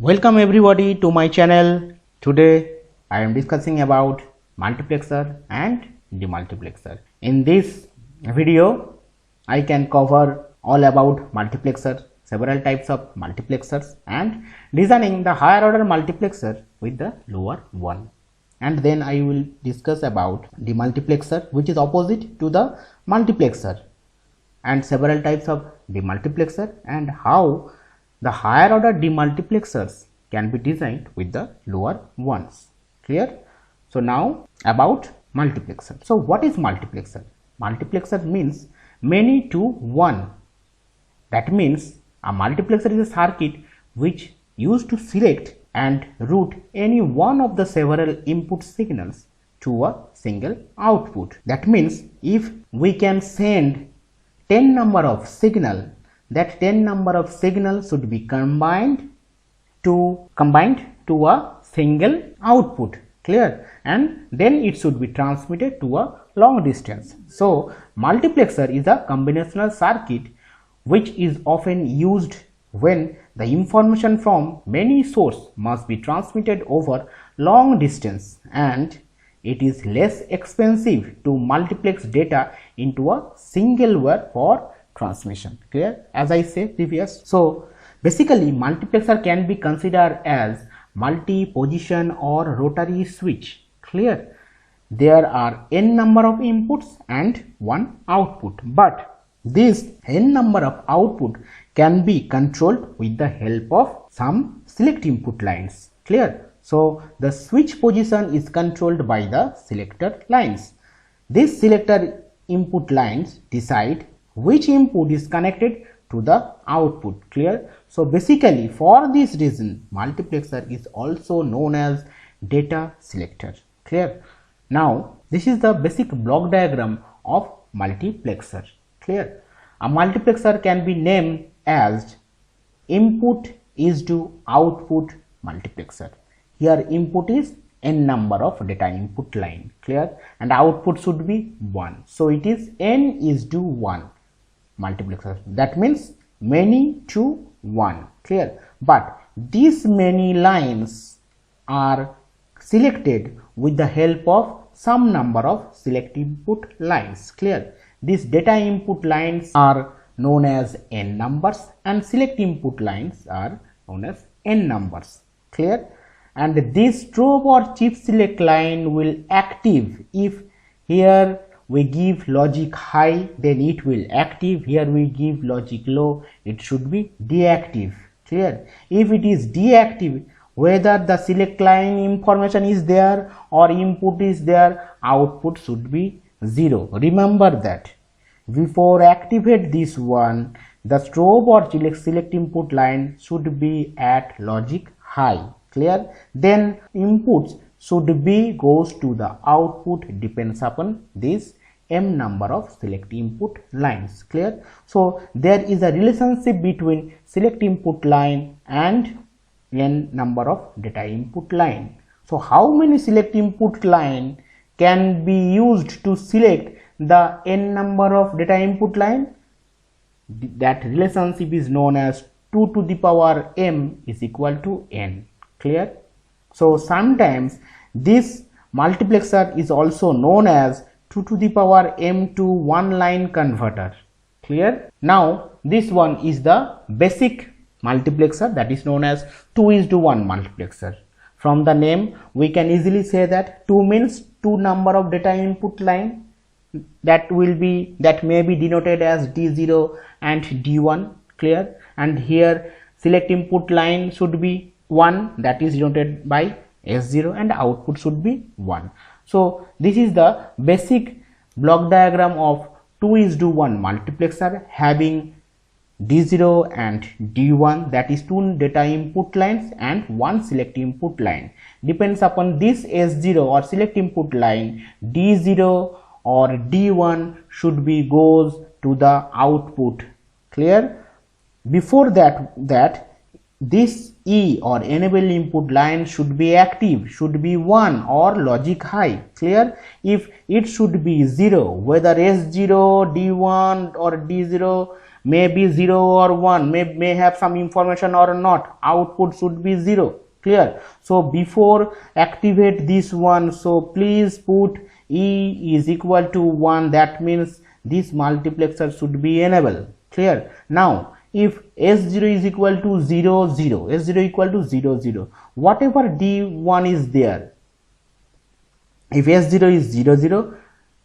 Welcome everybody to my channel. Today I am discussing about multiplexer and demultiplexer. In this video I can cover all about multiplexer, several types of multiplexers and designing the higher order multiplexer with the lower one. And then I will discuss about demultiplexer, which is opposite to the multiplexer, and several types of demultiplexer and how the higher order demultiplexers can be designed with the lower ones. Clear? So now about multiplexer. So what is multiplexer? Multiplexer means many to one. That means a multiplexer is a circuit which used to select and route any one of the several input signals to a single output. That means if we can send 10 number of signal, that 10 number of signals should be combined to a single output. Clear? And then it should be transmitted to a long distance. So multiplexer is a combinational circuit which is often used when the information from many sources must be transmitted over long distance, and it is less expensive to multiplex data into a single wire for transmission. Clear? As I said previous. So basically multiplexer can be considered as multi-position or rotary switch. Clear? There are n number of inputs and one output, but this n number of output can be controlled with the help of some select input lines. Clear? So the switch position is controlled by the selector lines. These selector input lines decide which input is connected to the output. Clear? So basically for this reason multiplexer is also known as data selector. Clear? Now this is the basic block diagram of multiplexer. Clear? A multiplexer can be named as input is to output multiplexer. Here input is n number of data input line. Clear? And output should be 1. So it is n is to 1 multiplexer. That means many to 1. Clear? But these many lines are selected with the help of some number of select input lines. Clear? These data input lines are known as n numbers and select input lines are known as n numbers. Clear? And this strobe or chip select line will active if here we give logic high, then it will active. Here we give logic low, it should be deactive. Clear? If it is deactive, whether the select line information is there or input is there, output should be 0. Remember that. Before activate this one, the strobe or select input line should be at logic high. Clear? Then inputs should be goes to the output depends upon this m number of select input lines. Clear? So there is a relationship between select input line and n number of data input line. So how many select input line can be used to select the n number of data input line? That relationship is known as 2 to the power m is equal to n. Clear? So sometimes this multiplexer is also known as 2 to the power m to 1 line converter. Clear? Now this one is the basic multiplexer, that is known as 2:1 multiplexer. From the name we can easily say that 2 means 2 number of data input line, that may be denoted as D0 and D1. Clear? And here select input line should be 1, that is denoted by S0, and output should be 1. So this is the basic block diagram of 2:1 multiplexer having D0 and D1, that is 2 data input lines and 1 select input line. Depends upon this S0 or select input line, D0 or D1 should be goes to the output. Clear? Before that this E or enable input line should be active, should be 1 or logic high. Clear? If it should be 0, whether S0, D1 or D0 may be 0 or 1, may have some information or not. Output should be 0. Clear? So before activate this one, so please put E is equal to 1. That means this multiplexer should be enabled. Clear? Now if S0 is equal to 0 0, S0 equal to 0 0, whatever D1 is there, if S0 is 0 0,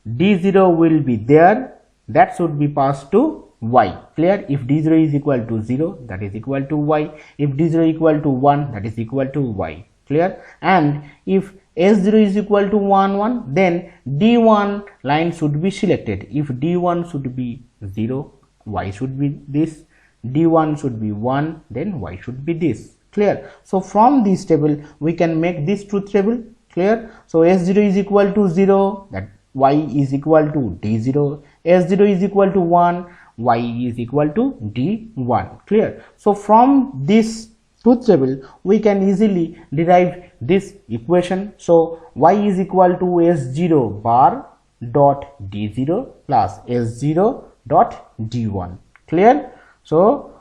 D0 will be there, that should be passed to Y. Clear? If D0 is equal to 0, that is equal to Y. If D0 equal to 1, that is equal to Y. Clear? And if S0 is equal to 1 1, then D1 line should be selected. If D1 should be 0, Y should be this. D1 should be 1, then Y should be this. Clear? So from this table we can make this truth table. Clear? So S0 is equal to 0, that Y is equal to D0. S0 is equal to 1, Y is equal to D1. Clear? So from this truth table we can easily derive this equation. So Y is equal to S0 bar dot D0 plus S0 dot D1. Clear? So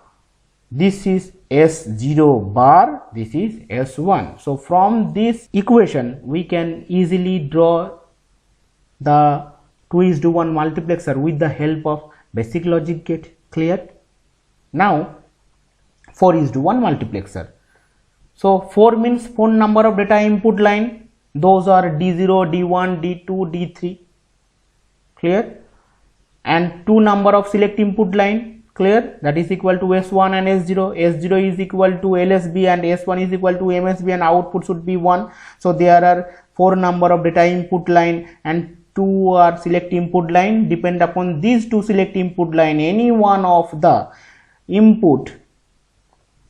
this is S0 bar, this is S1. So from this equation we can easily draw the 2:1 multiplexer with the help of basic logic gate. Clear? Now 4:1 multiplexer. So 4 means 4 number of data input line, those are D0, D1, D2, D3. Clear? And 2 number of select input line. Clear? That is equal to S1 and S0. S0 is equal to LSB and S1 is equal to MSB, and output should be 1. So there are 4 number of data input line and 2 are select input line. Depend upon these 2 select input line, any one of the input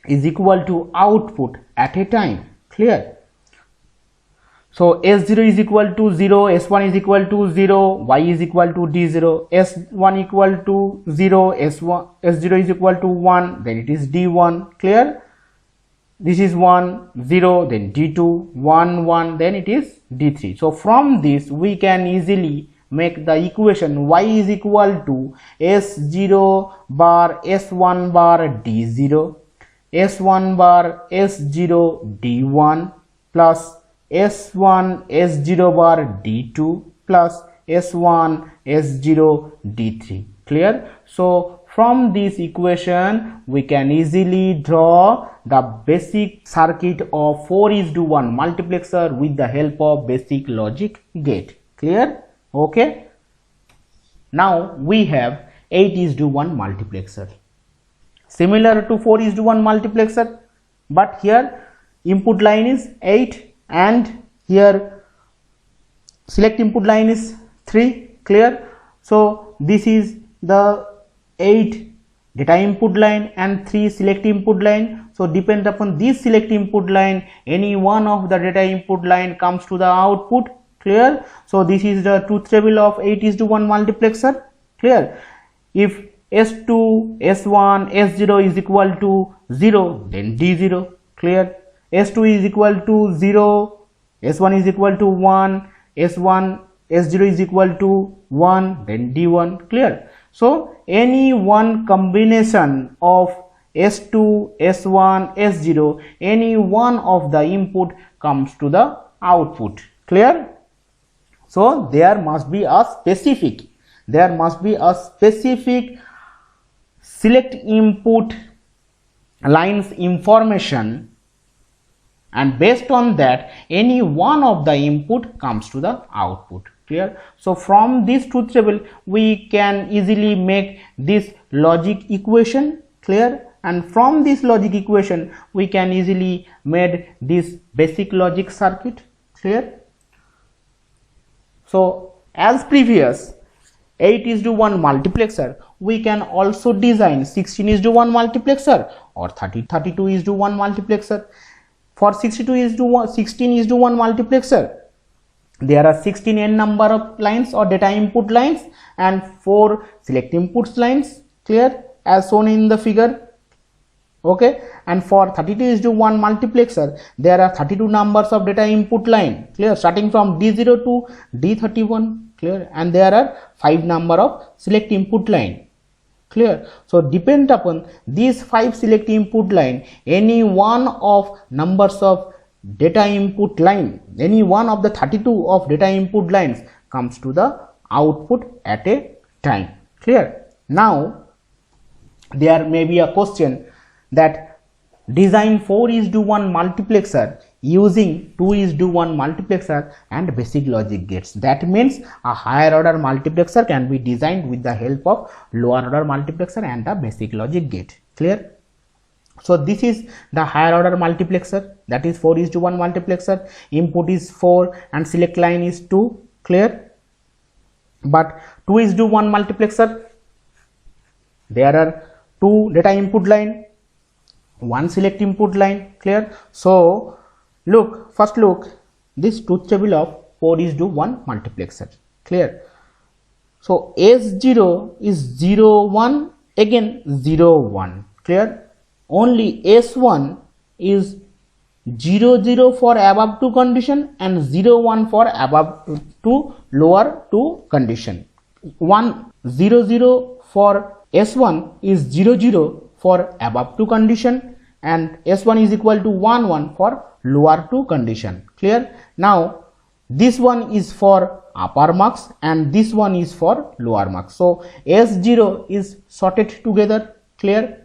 is equal to output at a time. Clear? So S0 is equal to 0, S1 is equal to 0, Y is equal to D0, S1 equal to 0, S0 is equal to 1, then it is D1. Clear? This is 1, 0, then D2, 1, 1, then it is D3. So from this we can easily make the equation Y is equal to S0 bar S1 bar D0, S1 bar S0 D1 plus S1 S0 bar D2 plus S1 S0 D3. Clear? So from this equation we can easily draw the basic circuit of 4:1 multiplexer with the help of basic logic gate. Clear? Okay. Now we have 8:1 multiplexer, similar to 4:1 multiplexer, but here input line is 8 and here select input line is 3. Clear? So this is the 8 data input line and 3 select input line. So depend upon this select input line, any one of the data input line comes to the output. Clear? So this is the truth table of 8:1 multiplexer. Clear? If S2, S1, S0 is equal to 0, then D0. Clear? S2 is equal to 0, S1 is equal to 1, S1, S0 is equal to 1, then D1. Clear? So any one combination of S2, S1, S0, any one of the input comes to the output. Clear? So there must be a specific select input lines information, and based on that any one of the input comes to the output. Clear? So from this truth table we can easily make this logic equation. Clear? And from this logic equation we can easily make this basic logic circuit. Clear? So as previous 8:1 multiplexer, we can also design 16:1 multiplexer or 32:1 multiplexer. For 16:1 multiplexer, there are 16 n number of lines or data input lines and 4 select inputs lines. Clear? As shown in the figure. Okay. And for 32:1 multiplexer, there are 32 numbers of data input line. Clear? Starting from D0 to D31. Clear? And there are 5 number of select input line. Clear? So depend upon these 5 select input line, any one of numbers of data input line, any one of the 32 of data input lines comes to the output at a time. Clear? Now there may be a question that design 4:1 multiplexer using 2:1 multiplexer and basic logic gates. That means a higher order multiplexer can be designed with the help of lower order multiplexer and a basic logic gate. Clear? So this is the higher order multiplexer, that is 4:1 multiplexer. Input is 4 and select line is 2. Clear? But 2:1 multiplexer, there are 2 data input line, 1 select input line. Clear? So look, first look this truth table of 4:1 multiplexer. Clear? So S0 is 0 1, again 0 1. Clear? Only S1 is 0 0 for above 2 condition and 0 1 for above 2 lower 2 condition. 1 0 0 for S1 is 0 0 for above 2 condition and S1 is equal to 1 1 for lower 2 condition. Clear? Now this one is for upper marks and this one is for lower marks. So S0 is sorted together. Clear?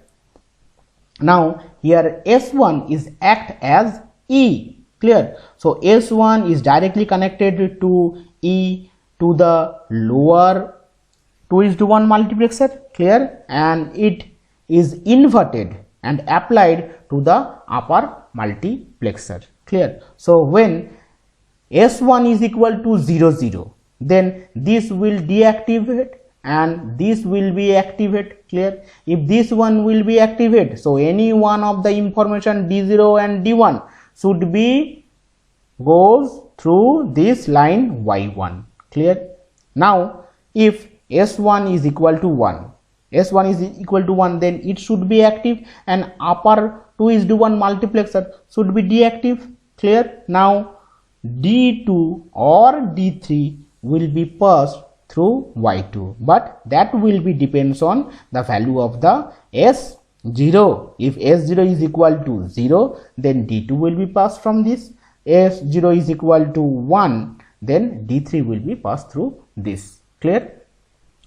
Now here S1 is act as E. Clear? So S1 is directly connected to E to the lower 2:1 multiplexer. Clear? And it is inverted and applied to the upper multiplexer. Clear? So when S1 is equal to 0 0, then this will deactivate and this will be activated. Clear? If this one will be activated, so any one of the information D0 and D1 should be goes through this line Y1. Clear? Now if S1 is equal to 1, S1 is equal to 1, then it should be active and upper 2:1 multiplexer should be deactive. Clear? Now D2 or D3 will be passed through Y2, but that will be depends on the value of the S0. If S0 is equal to 0, then D2 will be passed from this. S0 is equal to 1, then D3 will be passed through this. Clear?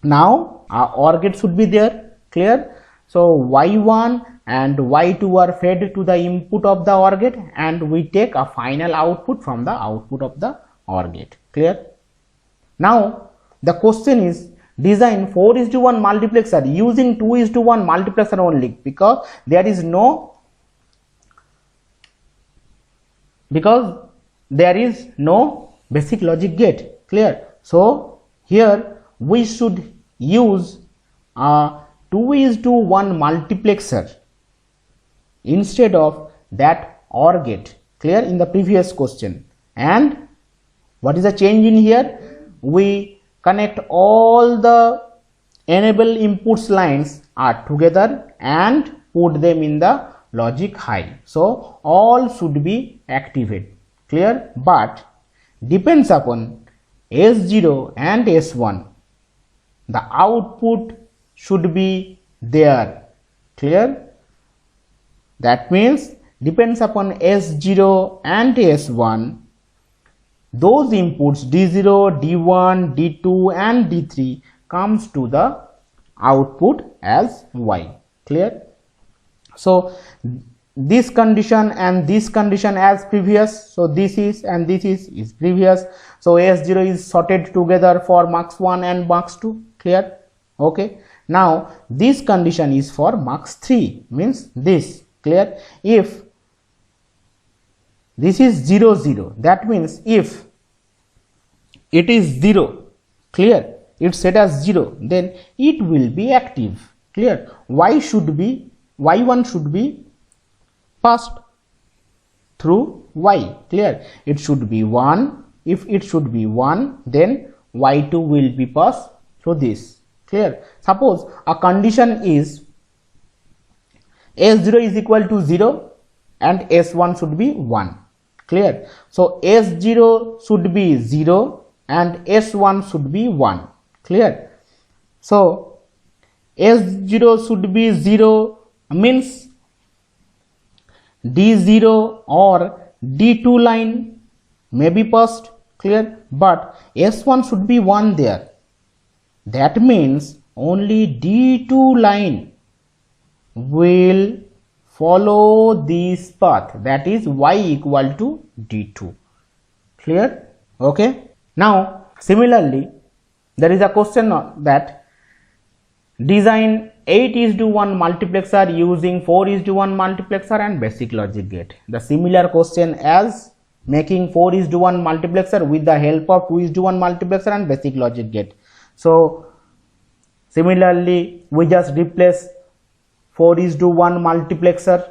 Now our OR gate should be there. Clear? So Y1 and Y2 are fed to the input of the OR gate and we take a final output from the output of the OR gate. Clear? Now the question is design 4:1 multiplexer using 2:1 multiplexer only, because there is no basic logic gate. Clear? So here we should use a 2:1 multiplexer instead of that OR gate. Clear? In the previous question. And what is the change in here? We connect all the enable inputs lines are together and put them in the logic high. So all should be activated. Clear? But depends upon S0 and S1, the output should be there. Clear? That means depends upon S0 and S1, those inputs D0, D1, D2 and D3 comes to the output as Y. Clear? So this condition and this condition as previous, so this is and this is previous. So S0 is sorted together for marks 1 and marks 2. Clear? Okay. Now this condition is for marks 3, means this. Clear? If this is 0 0, that means if it is 0, clear, it's set as 0, then it will be active. Clear? Y1 should be passed through Y. Clear? It should be 1. If it should be 1, then Y2 will be passed through this. Clear? Suppose a condition is S0 is equal to 0 and S1 should be 1. Clear? So S0 should be 0 and S1 should be 1. Clear? So S0 should be 0, means D0 or D2 line may be passed, clear, but S1 should be 1 there. That means only D2 line will follow this path, that is y equal to D2, clear. Okay, now similarly there is a question that design 8:1 multiplexer using 4:1 multiplexer and basic logic gate. The similar question as making 4:1 multiplexer with the help of 2:1 multiplexer and basic logic gate. So similarly we just replace 4:1 multiplexer,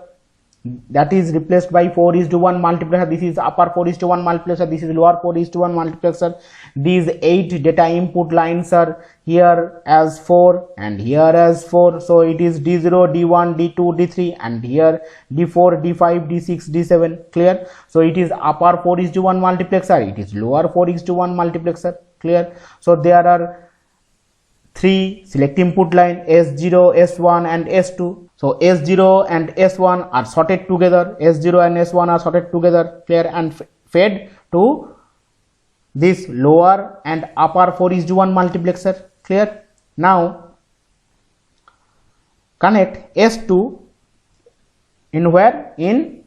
that is replaced by 4:1 multiplexer. This is upper 4:1 multiplexer, this is lower 4:1 multiplexer. These 8 data input lines are here as 4 and here as 4, so it is D0, D1, D2, D3, and here D4, D5, D6, D7, clear. So it is upper 4:1 multiplexer, it is lower 4:1 multiplexer, clear. So there are 3 select input line, S0, S1 and S2. So S0 and S1 are sorted together, S0 and S1 are sorted together, clear, and fed to this lower and upper 4:1 multiplexer, clear. Now connect S2 in where? In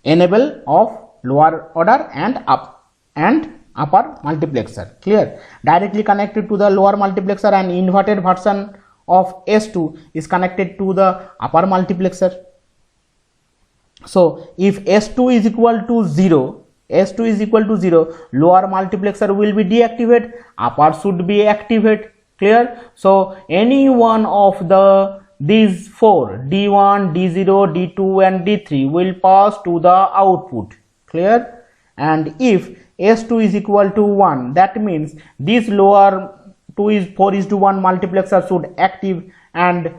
enable of lower order and upper multiplexer, clear. Directly connected to the lower multiplexer, and inverted version of S2 is connected to the upper multiplexer. So if S2 is equal to 0, S2 is equal to 0, lower multiplexer will be deactivated, upper should be activated, clear. So any one of these 4, D1, D0, D2 and D3 will pass to the output, clear. And if S2 is equal to 1, that means this lower 4:1 multiplexer should active and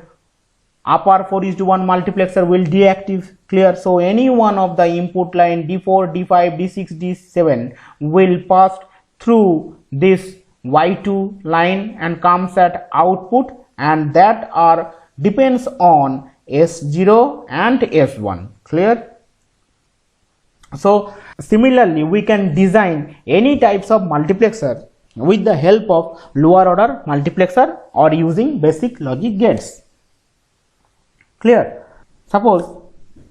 upper 4:1 multiplexer will deactive, clear. So any one of the input line D4, D5, D6, D7 will pass through this Y2 line and comes at output, and that are depends on S0 and S1, clear. So similarly we can design any types of multiplexer with the help of lower order multiplexer or using basic logic gates, clear. Suppose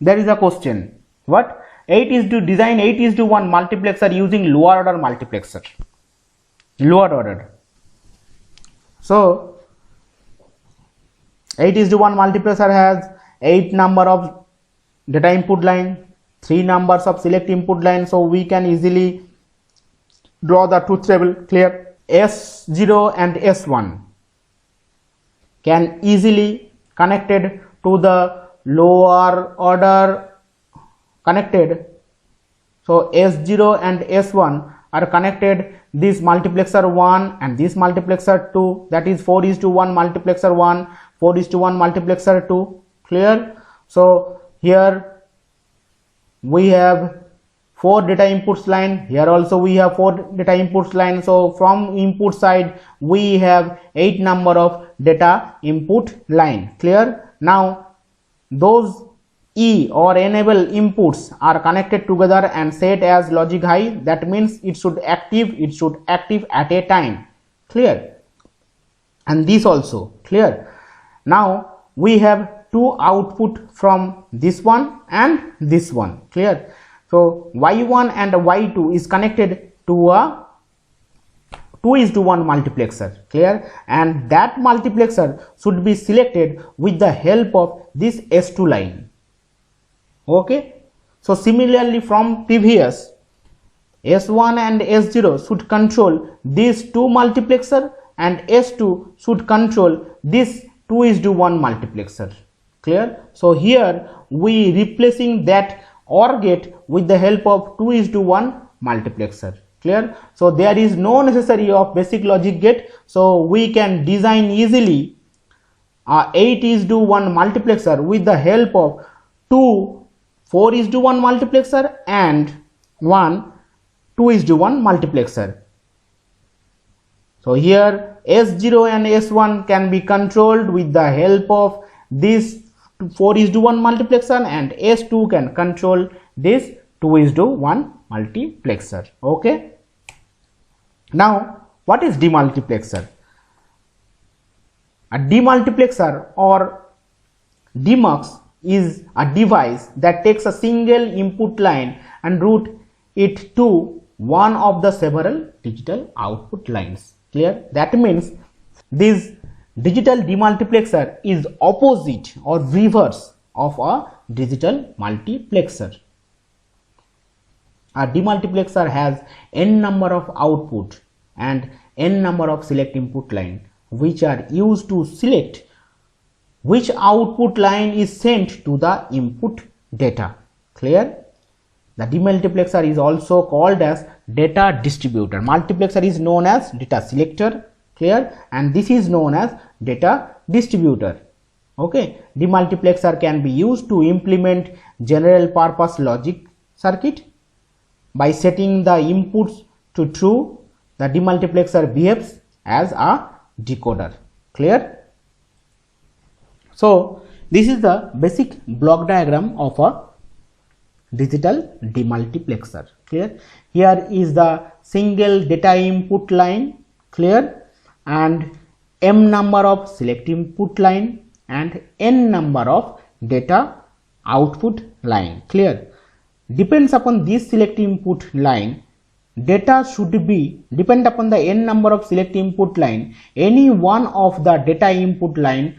there is a question, what? Design 8:1 multiplexer using lower order multiplexer, lower order. So 8:1 multiplexer has 8 number of data input line, 3 numbers of select input line, so we can easily draw the truth table, clear. S0 and S1 can easily connected to the lower order connected. So S0 and S1 are connected, this multiplexer 1 and this multiplexer 2, that is 4:1 multiplexer 1, 4:1 multiplexer 2, clear. So here we have 4 data inputs line, here also we have 4 data inputs line. So from input side we have 8 number of data input line, clear. Now those E or enable inputs are connected together and set as logic high, that means it should active at a time, clear. And this also, clear. Now we have 2 output from this one and this one, clear. So Y1 and Y2 is connected to a 2:1 multiplexer, clear, and that multiplexer should be selected with the help of this S2 line. Okay, so similarly from previous, S1 and S0 should control this 2 multiplexer and S2 should control this 2:1 multiplexer, clear. So here we replacing that OR gate with the help of 2:1 multiplexer, clear. So there is no necessary of basic logic gate, so we can design easily 8:1 multiplexer with the help of 2 4:1 multiplexer and 1 2:1 multiplexer. So here S0 and S1 can be controlled with the help of this 4:1 multiplexer, and S2 can control this 2:1 multiplexer. Okay. Now, what is demultiplexer? A demultiplexer or demux is a device that takes a single input line and route it to one of the several digital output lines. Clear? That means this digital demultiplexer is opposite or reverse of a digital multiplexer. A demultiplexer has n number of output and n number of select input line, which are used to select which output line is sent to the input data. Clear? The demultiplexer is also called as data distributor. Multiplexer is known as data selector. Clear? And this is known as data distributor. Okay. Demultiplexer can be used to implement general purpose logic circuit. By setting the inputs to true, the demultiplexer behaves as a decoder. Clear? So, this is the basic block diagram of a digital demultiplexer. Clear? Here is the single data input line. Clear? And m number of select input line and n number of data output line. Clear? Depends upon this select input line, data should be depend upon the n number of select input line. Any one of the data input line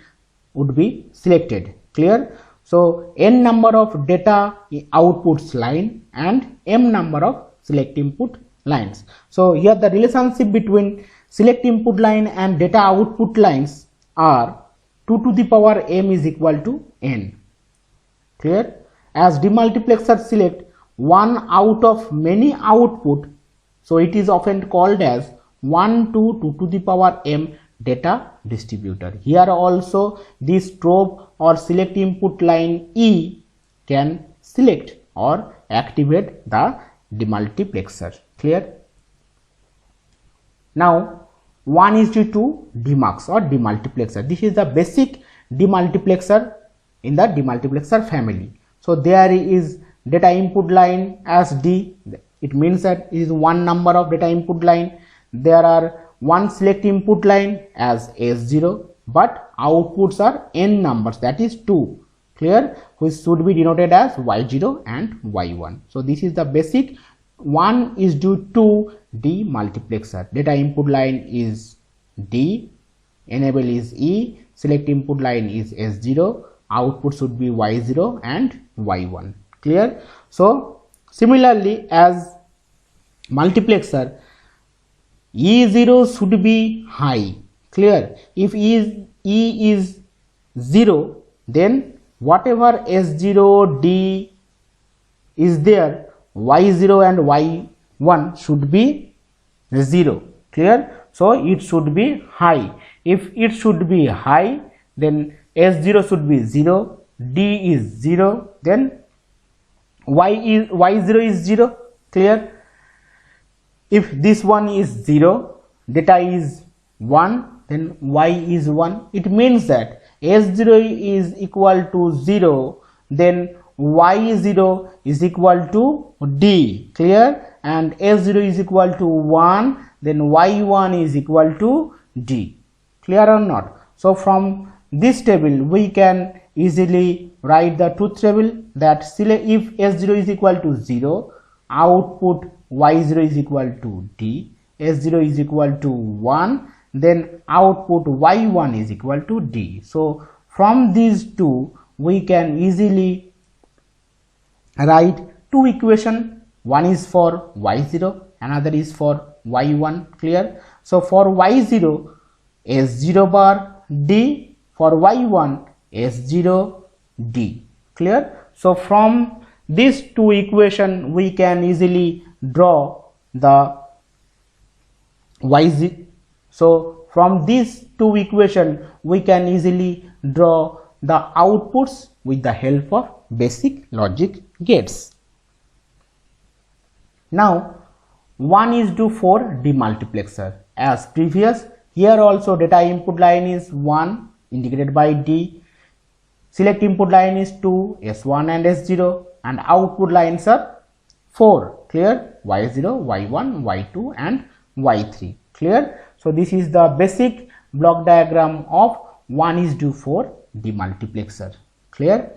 would be selected. Clear? So, n number of data outputs line and m number of select input lines. So, here the relationship between select input line and data output lines are 2 to the power m is equal to n. Clear? As demultiplexer select one out of many output, so it is often called as 1 to 2 to the power m data distributor. Here also this probe or select input line E can select or activate the demultiplexer. Clear? Now 1:2 demux or demultiplexer. This is the basic demultiplexer in the demultiplexer family. So there is data input line as D. It means that it is one number of data input line. There are one select input line as S0, but outputs are n numbers, that is 2. Clear? Which should be denoted as Y0 and Y1. So this is the basic 1:2 demultiplexer. Data input line is D, enable is E, select input line is S0, output should be Y0 and Y1. Clear? So similarly, as multiplexer, E0 should be high. Clear? If E is 0, then whatever S0 D is there, Y0 and Y1 should be 0. Clear? So it should be high. If it should be high, then S0 should be 0, D is 0, then Y0 is 0. Clear? If this one is 0, data is 1, then Y is 1. It means that S0 is equal to 0, then Y0 is equal to D. Clear? And S0 is equal to 1, then Y1 is equal to D. Clear or not? So from this table we can easily write the truth table that if S0 is equal to 0, output Y0 is equal to D, S0 is equal to 1, then output Y1 is equal to D. So from these two we can easily write two equations. One is for Y0, another is for Y1. Clear? So for Y0, S0 bar D, for Y1, S0 D. Clear? So from these two equations we can easily draw the Y0. So from these two equations we can easily draw the outputs with the help of basic logic gates. Now 1:4 demultiplexer. As previous, Here also data input line is 1 indicated by D, select input line is 2, S1 and S0, and output lines are 4. Clear? Y0, Y1, Y2 and Y3. Clear? So this is the basic block diagram of 1:4 demultiplexer. Clear?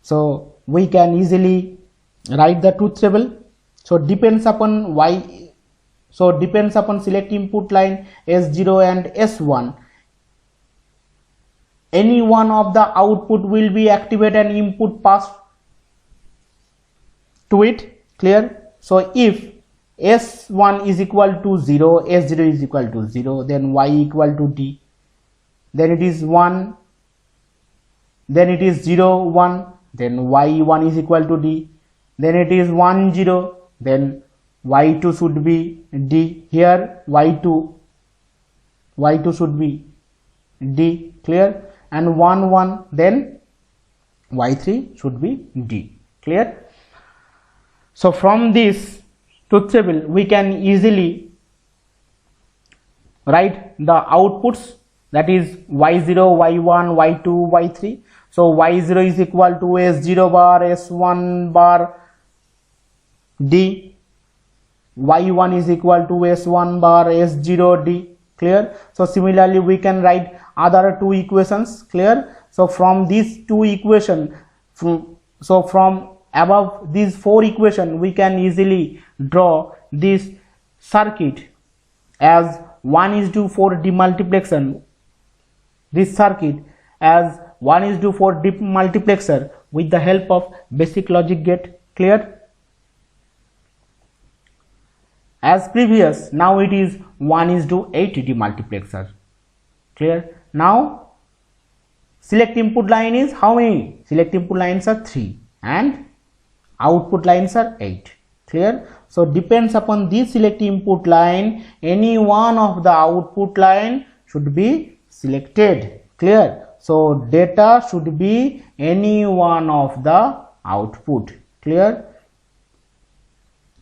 So we can easily write the truth table. So depends upon depends upon select input line S0 and S1, any one of the output will be activated and input passed to it. Clear? So if S1 is equal to 0, S0 is equal to 0, then Y equal to D, then it is 1, then it is 0, 1, then Y1 is equal to D, then it is 1, 0, then Y2 should be D. Here Y2 should be D. Clear? And 1, 1, then Y3 should be D. Clear? So from this truth table we can easily write the outputs, that is Y0, Y1, Y2, Y3. So Y0 is equal to S0 bar, S1 bar, D. Y1 is equal to S1 bar, S0, D. Clear? So similarly we can write other two equations. Clear? So from these two equations, from above these four equations we can easily draw this circuit as 1:4 demultiplexer. This circuit as 1:4 demultiplexer with the help of basic logic gate. Clear? As previous, now it is 1:8 demultiplexer. Clear? Now select input line is how many? Select input lines are 3 and output lines are 8. Clear? So depends upon this select input line, any one of the output line should be selected. Clear? So data should be any one of the output. Clear?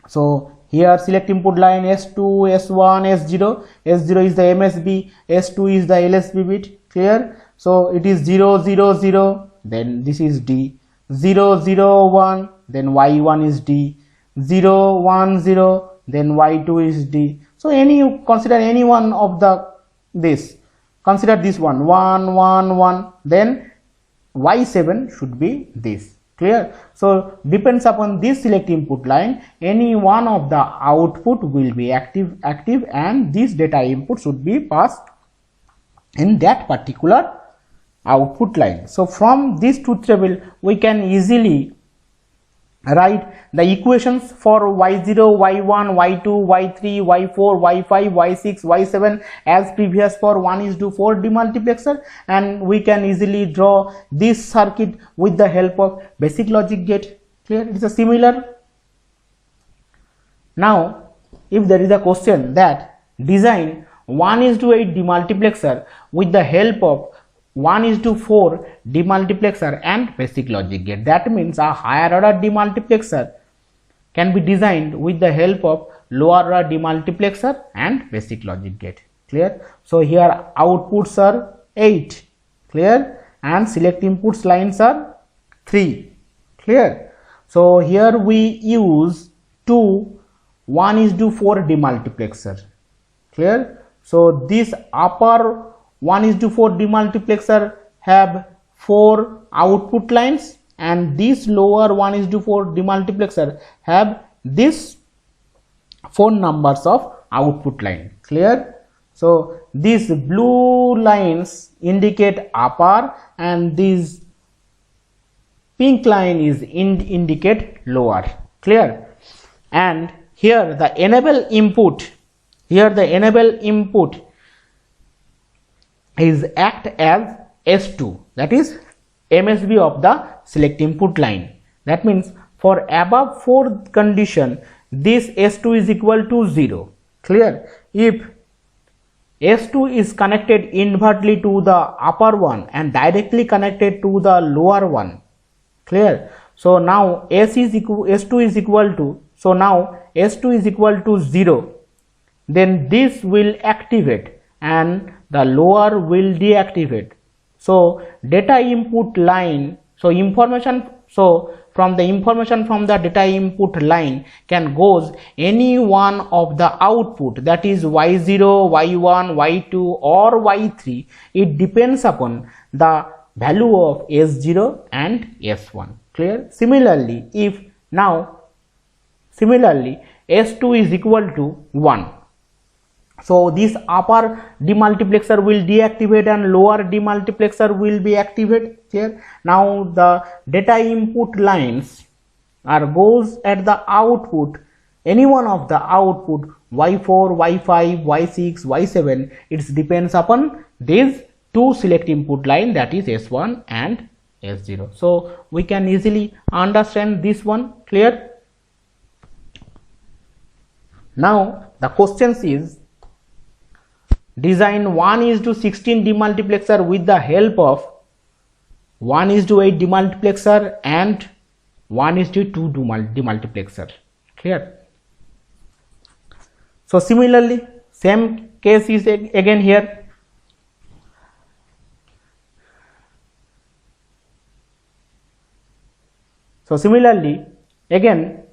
So here select input line S2, S1, S0. S0 is the MSB, S2 is the LSB bit. Clear? So it is 0, 0, 0, then this is D. 0, 0, 1, then Y1 is D. 0, 1, 0, then Y2 is D. So consider any one of this. Consider this one, 1, 1, 1, then Y7 should be this. Clear? So depends upon this select input line, any one of the output will be active and this data input should be passed in that particular output line. So from this truth table we can easily write the equations for Y0, Y1, Y2, Y3, Y4, Y5, Y6, Y7 as previous for 1:4 demultiplexer, and we can easily draw this circuit with the help of basic logic gate. Clear? It is a similar. Now if there is a question that design 1:8 demultiplexer with the help of 1:4 demultiplexer and basic logic gate, that means a higher order demultiplexer can be designed with the help of lower order demultiplexer and basic logic gate. Clear? So here outputs are 8. Clear? And select inputs lines are 3. Clear? So here we use two 1:4 demultiplexer. Clear? So this upper 1:4 demultiplexer have 4 output lines and this lower 1:4 demultiplexer have this 4 numbers of output line. Clear? So these blue lines indicate upper and this pink line is indicate lower. Clear? And here the enable input, is act as S2, that is MSB of the select input line. That means for above 4 condition this S2 is equal to 0. Clear? If S2 is connected inversely to the upper one and directly connected to the lower one. Clear? So now S2 is equal to, so now S2 is equal to 0, then this will activate and the lower will deactivate. So data input line, so from the information from the data input line can goes any one of the output, that is y0, y1, y2 or y3. It depends upon the value of s0 and s1. Clear? Similarly s2 is equal to 1. So this upper demultiplexer will deactivate and lower demultiplexer will be activated here. Now the data input lines are goes at the output, any one of the output y4, y5, y6, y7. It depends upon these two select input line, that is s1 and s0. So we can easily understand this one. Clear? Now the question is, design 1:16 demultiplexer with the help of 1:8 demultiplexer and 1:2 demultiplexer. Clear? So similarly, same case is again here. So similarly, again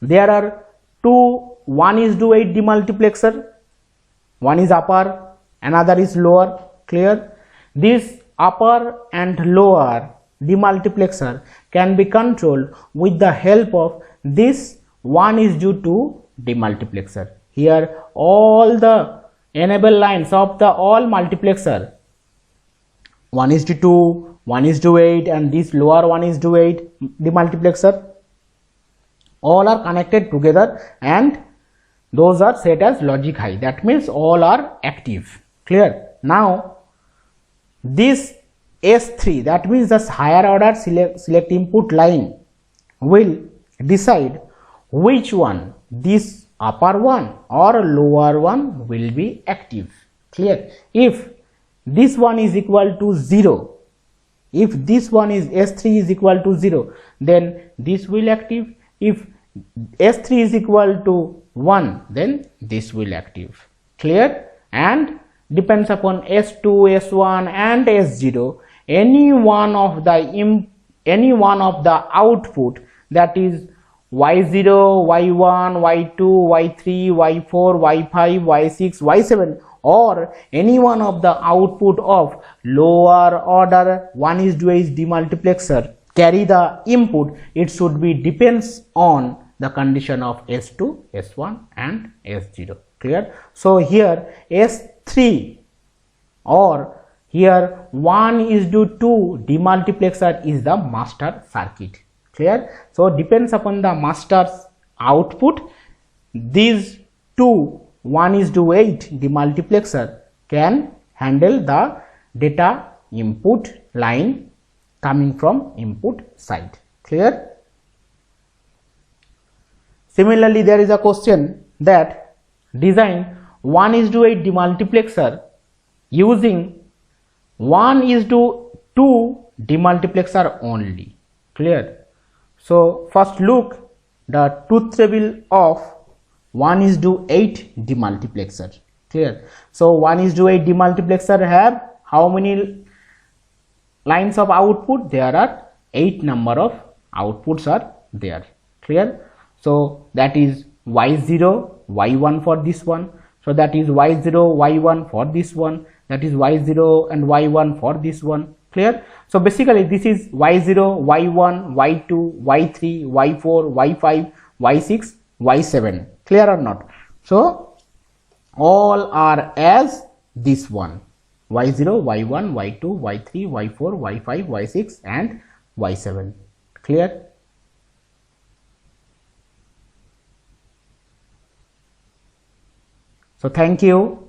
there are two 1:8 demultiplexer. One is upper, another is lower. Clear? This upper and lower demultiplexer can be controlled with the help of this 1:2 demultiplexer. Here all the enable lines of the all multiplexer 1:2, 1:8 and this lower 1:8 demultiplexer all are connected together and those are set as logic high. That means all are active. Clear? Now this S3, that means the higher order select input line, will decide which one, this upper one or lower one, will be active. Clear? If this one is equal to 0, if this one is S3 is equal to 0, then this will active. If S3 is equal to 1, then this will active. Clear? And depends upon S2, S1 and S0, any one of the output, that is y0, y1, y2, y3, y4, y5, y6, y7, or any one of the output of lower order 1:8 demultiplexer carry the input, it should be depends on the condition of S2, S1 and S0. Clear? So here S3 or here 1:2 demultiplexer is the master circuit. Clear? So depends upon the master's output, these two 1:8 demultiplexer can handle the data input line coming from input side. Clear? Similarly, there is a question that design 1:8 demultiplexer using 1:2 demultiplexer only. Clear? So first look the truth table of 1:8 demultiplexer. Clear? So 1:8 demultiplexer have how many lines of output? There are 8 number of outputs are there. Clear? So that is y0, y1 for this one. So that is y0, y1 for this one. That is y0 and y1 for this one. Clear? So basically this is y0, y1, y2, y3, y4, y5, y6, y7. Clear or not? So all are as this one: y0, y1, y2, y3, y4, y5, y6 and y7. Clear? So thank you.